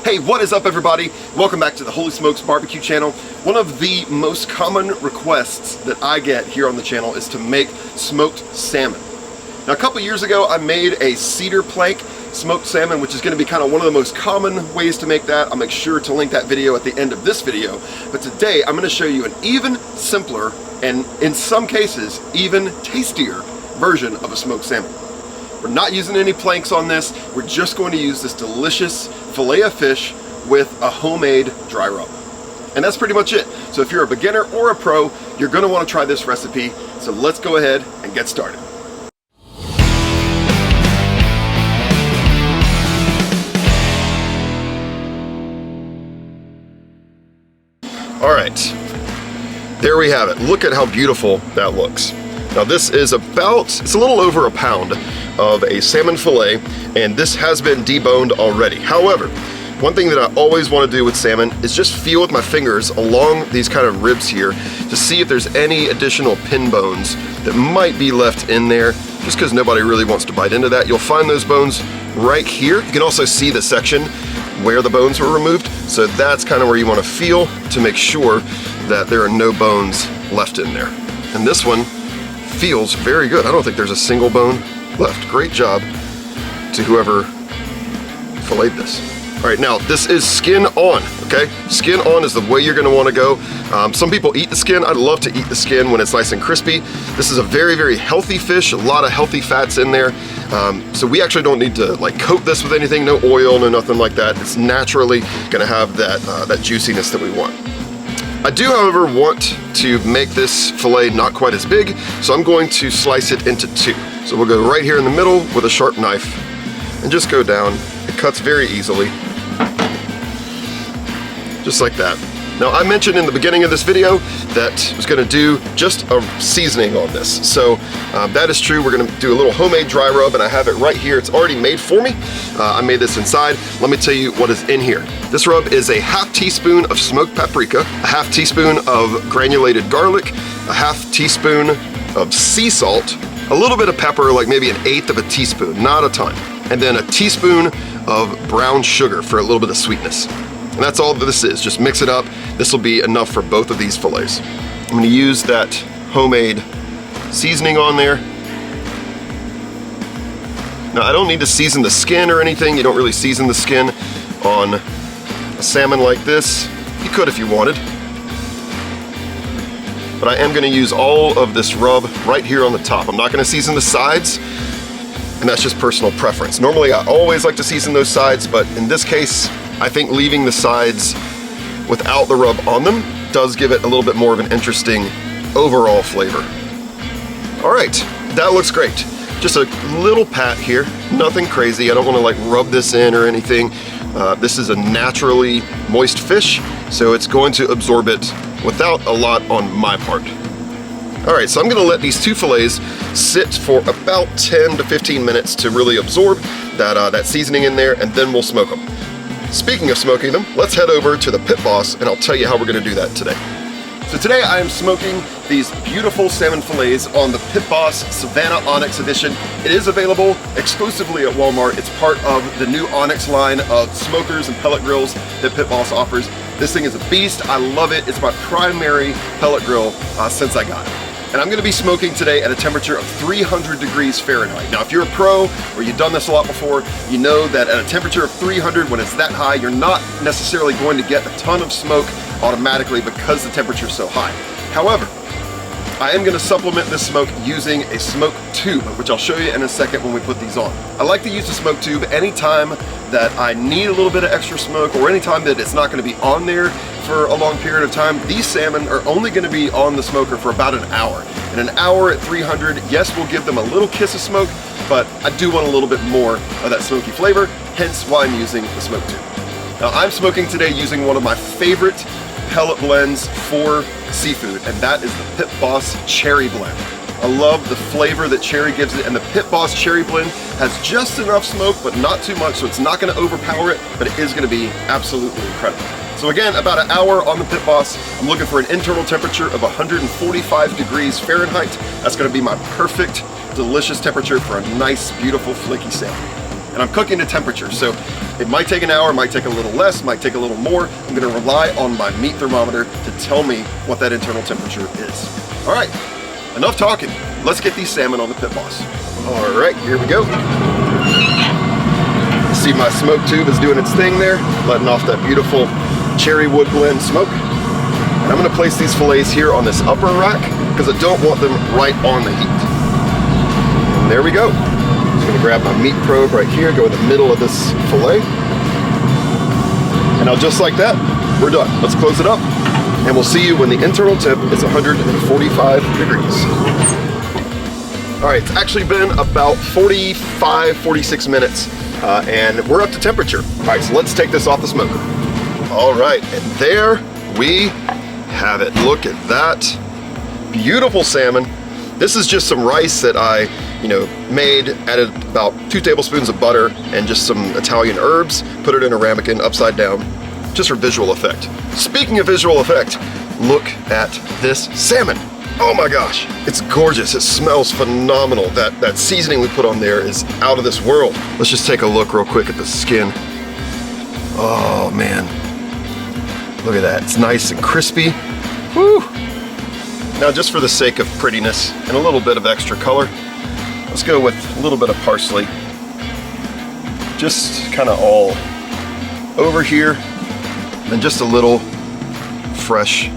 Hey, what is up everybody? Welcome back to the Holy Smokes Barbecue channel. One of the most common requests that I get here on the channel is to make smoked salmon. Now a couple years ago I made a cedar plank smoked salmon, which is going to be kind of one of the most common ways to make that. I'll make sure to link that video at the end of this video. But today I'm going to show you an even simpler and in some cases even tastier version of a smoked salmon. We're not using any planks on this. We're just going to use this delicious fillet of fish with a homemade dry rub. And that's pretty much it. So if you're a beginner or a pro, you're going to want to try this recipe. So let's go ahead and get started. All right, there we have it. Look at how beautiful that looks. Now this is it's a little over a pound of a salmon fillet, and this has been deboned already. However, one thing that I always want to do with salmon is just feel with my fingers along these kind of ribs here to see if there's any additional pin bones that might be left in there, just because nobody really wants to bite into that. You'll find those bones right here. You can also see the section where the bones were removed, so that's kind of where you want to feel to make sure that there are no bones left in there. And this one feels very good. I don't think there's a single bone left. Great job to whoever filleted this. All right, now this is skin on, okay? Skin on is the way you're gonna wanna go. Some people eat the skin. I love to eat the skin when it's nice and crispy. This is a very, very healthy fish, a lot of healthy fats in there. So we actually don't need to like coat this with anything, no oil, no nothing like that. It's naturally gonna have that juiciness that we want. I do, however, want to make this fillet not quite as big, so I'm going to slice it into two. So we'll go right here in the middle with a sharp knife and just go down. It cuts very easily, just like that. Now I mentioned in the beginning of this video that I was going to do just a seasoning on this. So that is true. We're going to do a little homemade dry rub, and I have it right here. It's already made for me. I made this inside. Let me tell you what is in here. This rub is a half teaspoon of smoked paprika, a half teaspoon of granulated garlic, a half teaspoon of sea salt, a little bit of pepper, like maybe 1/8 of a teaspoon, not a ton, and then a teaspoon of brown sugar for a little bit of sweetness. And that's all that this is. Just mix it up. This will be enough for both of these fillets. I'm going to use that homemade seasoning on there. Now I don't need to season the skin or anything. You don't really season the skin on a salmon like this. You could if you wanted. But I am going to use all of this rub right here on the top. I'm not going to season the sides, and that's just personal preference. Normally I always like to season those sides, but in this case I think leaving the sides without the rub on them does give it a little bit more of an interesting overall flavor. All right, that looks great. Just a little pat here, nothing crazy. I don't want to like rub this in or anything. This is a naturally moist fish, so it's going to absorb it without a lot on my part. All right, so I'm gonna let these two fillets sit for about 10 to 15 minutes to really absorb that seasoning in there, and then we'll smoke them. Speaking of smoking them, let's head over to the Pit Boss and I'll tell you how we're gonna do that today. So today I am smoking these beautiful salmon fillets on the Pit Boss Savannah Onyx edition. It is available exclusively at Walmart. It's part of the new Onyx line of smokers and pellet grills that Pit Boss offers. This thing is a beast. I love it. It's my primary pellet grill since I got it. And I'm gonna be smoking today at a temperature of 300 degrees Fahrenheit. Now, if you're a pro or you've done this a lot before, you know that at a temperature of 300, when it's that high, you're not necessarily going to get a ton of smoke automatically because the temperature is so high. However, I am gonna supplement this smoke using a smoke tube, which I'll show you in a second when we put these on. I like to use the smoke tube anytime that I need a little bit of extra smoke, or anytime that it's not gonna be on there for a long period of time. These salmon are only gonna be on the smoker for about an hour. And an hour at 300, yes, we'll give them a little kiss of smoke, but I do want a little bit more of that smoky flavor, hence why I'm using the smoke tube. Now I'm smoking today using one of my favorite pellet blends for seafood, and that is the Pit Boss Cherry Blend. I love the flavor that cherry gives it, and the Pit Boss Cherry Blend has just enough smoke, but not too much, so it's not gonna overpower it, but it is gonna be absolutely incredible. So again, about an hour on the Pit Boss. I'm looking for an internal temperature of 145 degrees Fahrenheit. That's gonna be my perfect, delicious temperature for a nice, beautiful, flaky salmon. and I'm cooking to temperature. So it might take an hour, might take a little less, might take a little more. I'm gonna rely on my meat thermometer to tell me what that internal temperature is. All right, enough talking. Let's get these salmon on the pit boss. All right, here we go. See, my smoke tube is doing its thing there, letting off that beautiful cherry wood blend smoke. And I'm gonna place these fillets here on this upper rack because I don't want them right on the heat. And there we go. Just gonna grab my meat probe right here, go in the middle of this fillet. And now just like that, we're done. Let's close it up and we'll see you when the internal temp is 145 degrees. All right, it's actually been about 45, 46 minutes and we're up to temperature. All right, so let's take this off the smoker. All right, and there we have it. Look at that. Beautiful salmon. This is just some rice that I, made, added about 2 tablespoons of butter and just some Italian herbs, put it in a ramekin upside down, just for visual effect. Speaking of visual effect, look at this salmon. Oh my gosh, it's gorgeous. It smells phenomenal. That seasoning we put on there is out of this world. Let's just take a look real quick at the skin. Oh man, look at that. It's nice and crispy. Woo! Now just for the sake of prettiness and a little bit of extra color, let's go with a little bit of parsley. Just kind of all over here, and just a little fresh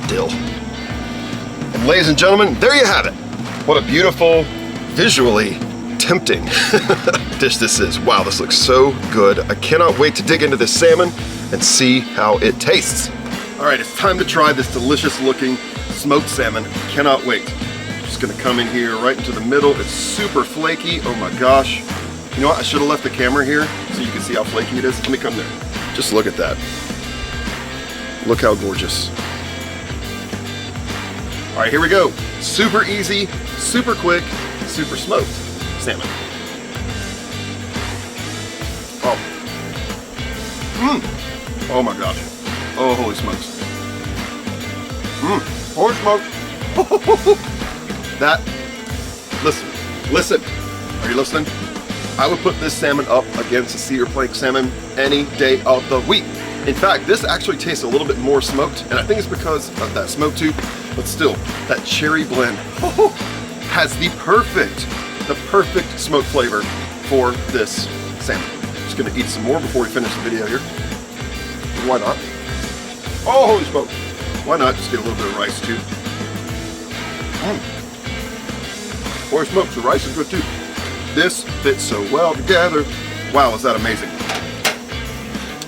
dill. And ladies and gentlemen, there you have it. What a beautiful, visually tempting dish this is. Wow, this looks so good. I cannot wait to dig into this salmon and see how it tastes. All right, it's time to try this delicious looking smoked salmon. Cannot wait. Just gonna come in here right into the middle. It's super flaky. Oh my gosh. You know what? I should have left the camera here so you can see how flaky it is. Let me come there. Just look at that. Look how gorgeous. All right, here we go. Super easy, super quick, super smoked salmon. Oh. Oh my gosh. Oh, holy smokes. Holy smokes. That, listen. Are you listening? I would put this salmon up against a cedar plank salmon any day of the week. In fact, this actually tastes a little bit more smoked, and I think it's because of that smoke tube, but still, that cherry blend has the perfect smoke flavor for this salmon. Just gonna eat some more before we finish the video here. Why not? Oh, holy smoke. Why not just get a little bit of rice too? Holy smokes, the rice is good too. This fits so well together. Wow, is that amazing.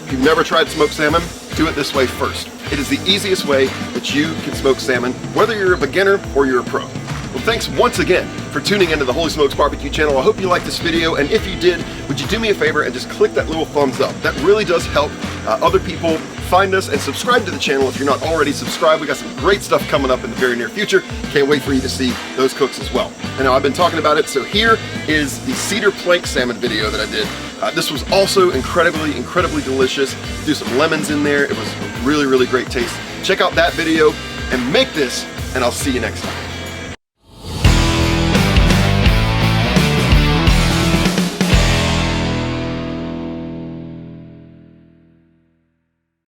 If you've never tried smoked salmon, do it this way first. It is the easiest way that you can smoke salmon, whether you're a beginner or you're a pro. Well, thanks once again for tuning into the Holy Smokes Barbecue channel. I hope you liked this video, and if you did, would you do me a favor and just click that little thumbs up? That really does help other people find us, and subscribe to the channel if you're not already subscribed. We got some great stuff coming up in the very near future. Can't wait for you to see those cooks as well. And now I've been talking about it, so here is the cedar plank salmon video that I did. This was also incredibly delicious. Do some lemons in there. It was a really great taste. Check out that video and make this, and I'll see you next time.